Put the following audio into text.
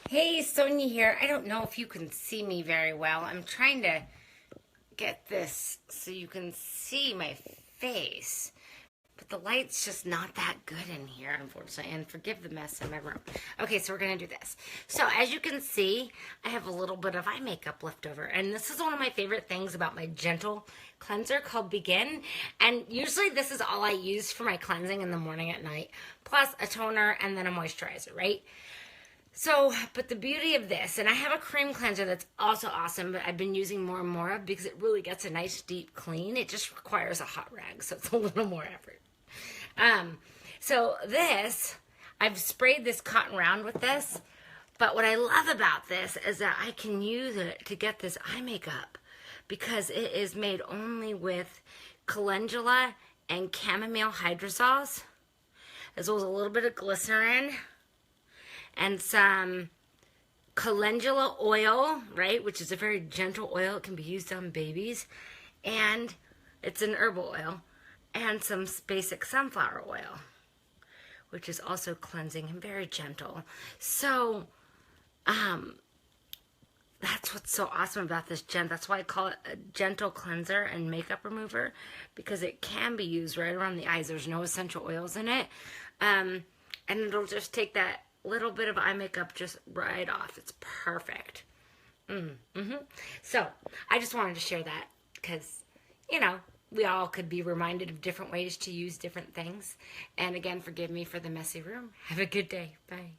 Hey, Sonia here. I don't know if you can see me very well. I'm trying to get this so you can see my face. But the light's just not that good in here, unfortunately. And forgive the mess in my room. Okay, so we're going to do this. So as you can see, I have a little bit of eye makeup left over. And this is one of my favorite things about my gentle cleanser called Begin. And usually this is all I use for my cleansing in the morning at night. Plus a toner and then a moisturizer, right? So, but the beauty of this, and I have a cream cleanser that's also awesome, but I've been using more and more of because it really gets a nice deep clean. It just requires a hot rag, so it's a little more effort. So this, I've sprayed this cotton round with this, but what I love about this is that I can use it to get this eye makeup because it is made only with calendula and chamomile hydrosols, as well as a little bit of glycerin and some calendula oil, right, which is a very gentle oil. It can be used on babies, and it's an herbal oil, and some basic sunflower oil, which is also cleansing and very gentle. So that's what's so awesome about this that's why I call it a gentle cleanser and makeup remover, because it can be used right around the eyes. There's no essential oils in it, and it'll just take that little bit of eye makeup just right off. It's perfect. So I just wanted to share that because, you know, we all could be reminded of different ways to use different things. And again, forgive me for the messy room. Have a good day. Bye.